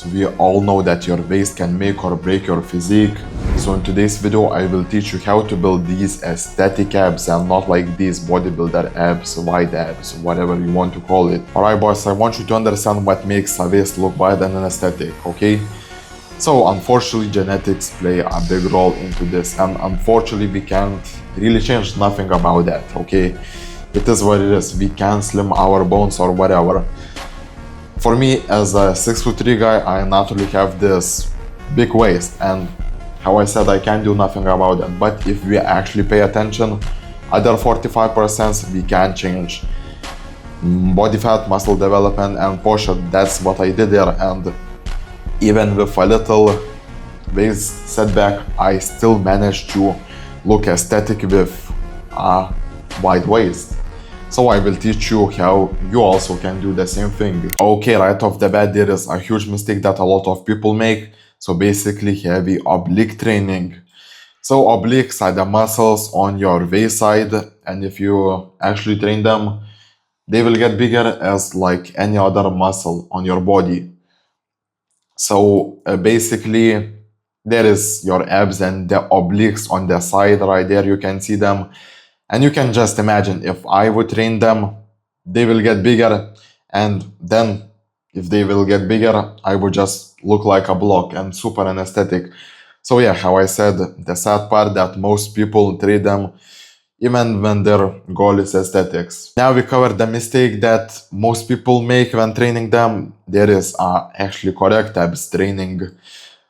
abs. We all know that your waist can make or break your physique. So in today's video, I will teach you how to build these aesthetic abs and not like these bodybuilder abs, wide abs, whatever you want to call it. Alright boys, I want you to understand what makes a waist look wide and an aesthetic, okay? So unfortunately, genetics play a big role into this, and unfortunately we can't really change nothing about that, okay? It is what it is. We can slim our bones or whatever. For me, as a 6'3" guy, I naturally have this big waist, and how I said, I can't do nothing about it. But if we actually pay attention, other 45% we can change. Body fat, muscle development, and posture, that's what I did there. And even with a little waist setback, I still managed to look aesthetic with a wide waist. So I will teach you how you also can do the same thing. Okay, right off the bat, there is a huge mistake that a lot of people make. So basically, heavy oblique training. So obliques are the muscles on your waist side, and if you actually train them, they will get bigger as like any other muscle on your body. So basically, there is your abs and the obliques on the side right there. You can see them. And you can just imagine, if I would train them, they will get bigger. And then if they will get bigger, I would just look like a block and super anesthetic. So yeah, how I said, the sad part that most people train them even when their goal is aesthetics. Now we covered the mistake that most people make when training them. There is actually correct abs training.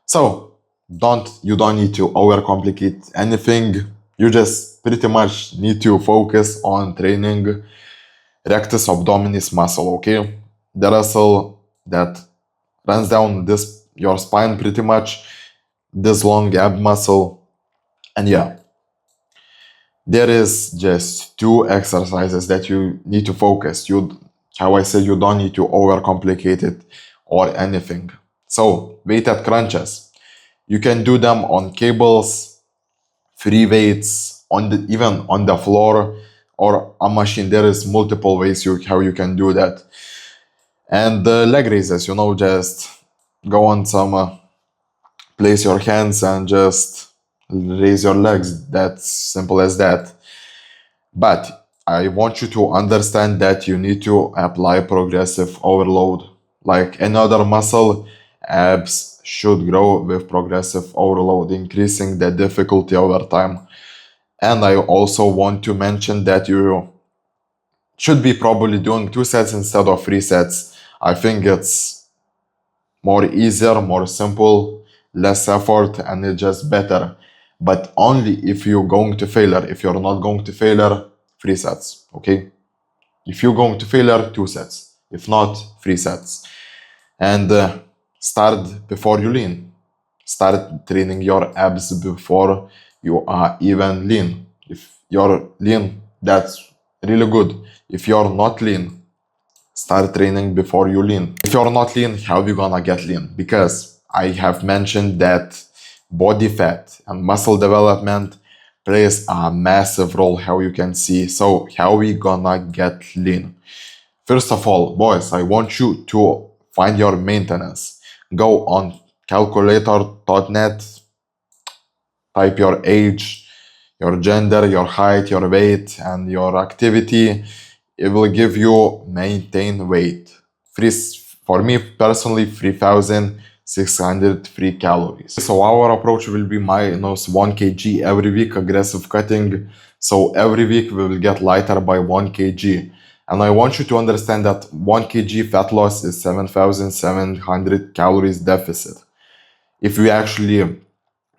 So you don't need to overcomplicate anything. You just pretty much need to focus on training rectus abdominis muscle, okay? The muscle that runs down your spine pretty much, this long ab muscle. And yeah, there is just two exercises that you need to focus. How I said, you don't need to overcomplicate it or anything. So weighted crunches, you can do them on cables, free weights, even on the floor or a machine. There is multiple ways how you can do that. And leg raises, just go on some place your hands and just raise your legs. That's simple as that. But I want you to understand that you need to apply progressive overload. Like any other muscle, abs should grow with progressive overload, increasing the difficulty over time. And I also want to mention that you should be probably doing 2 sets instead of 3 sets. I think it's more easier, more simple, less effort, and it's just better. But only if you're going to failure. If you're not going to failure, 3 sets, okay? If you're going to failure, 2 sets. If not, 3 sets. And start before you lean. Start training your abs before you are even lean. If you're lean, that's really good. If you're not lean, start training before you lean. If you're not lean, how are you gonna get lean? Because I have mentioned that body fat and muscle development plays a massive role, how you can see. So how are we gonna get lean? First of all, boys, I want you to find your maintenance. Go on calculator.net, type your age, your gender, your height, your weight, and your activity. It will give you maintain weight. For me personally, 3,603 calories. So our approach will be minus 1 kg every week, aggressive cutting. So every week we will get lighter by 1 kg. And I want you to understand that 1 kg fat loss is 7,700 calories deficit. If we actually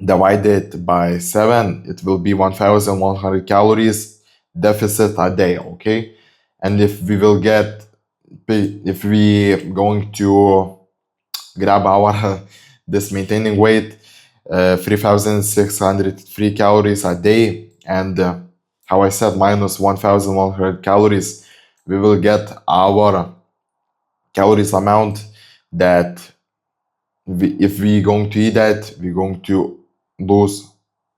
divide it by 7, it will be 1,100 calories deficit a day, okay? And if we going to grab our this maintaining weight, 3,603 calories a day, and how I said, minus 1,100 calories, we will get our calories amount that if we going to eat that, we're going to lose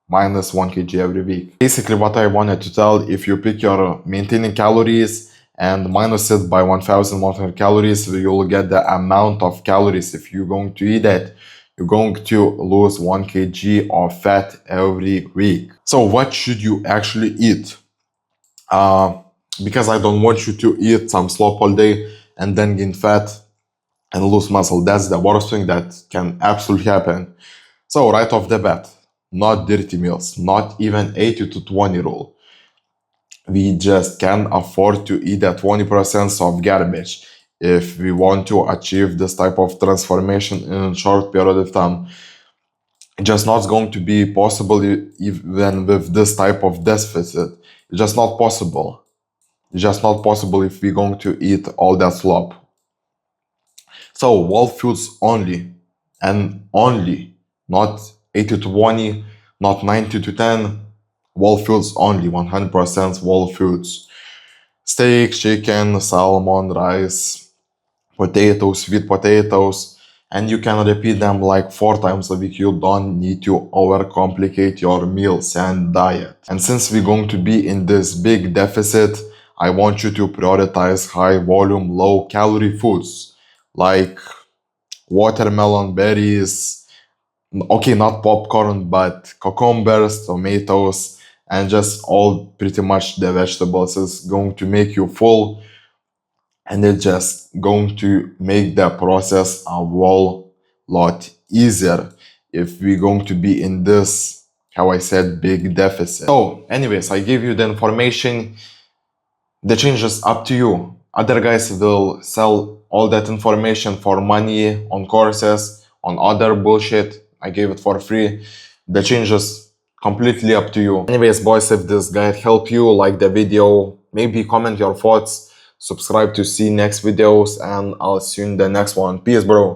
minus 1 kg every week. Basically what I wanted to tell, if you pick your maintaining calories and minus it by 1100 calories, you'll get the amount of calories. If you're going to eat it, you're going to lose 1 kg of fat every week. So what should you actually eat? Because I don't want you to eat some slop all day and then gain fat and lose muscle. That's the worst thing that can absolutely happen. So right off the bat, not dirty meals, not even 80 to 20 rule. We just can't afford to eat that 20% of garbage if we want to achieve this type of transformation in a short period of time. It's just not going to be possible even with this type of deficit. It's just not possible. It's just not possible if we're going to eat all that slop. So whole foods only, and only, not 80 to 20, not 90 to 10, whole foods only, 100% whole foods. Steak, chicken, salmon, rice, potatoes, sweet potatoes, and you can repeat them like 4 times a week. You don't need to overcomplicate your meals and diet. And since we're going to be in this big deficit, I want you to prioritize high volume, low calorie foods like watermelon, berries, okay, not popcorn, but cucumbers, tomatoes, and just all pretty much the vegetables. Is going to make you full, and it's just going to make the process a whole lot easier if we're going to be in this, how I said, big deficit. So anyways, I give you the information. The change is up to you. Other guys will sell all that information for money on courses, on other bullshit. I gave it for free. The change is completely up to you. Anyways, boys, if this guide helped you, like the video, maybe comment your thoughts, subscribe to see next videos, and I'll see you in the next one. Peace, bro.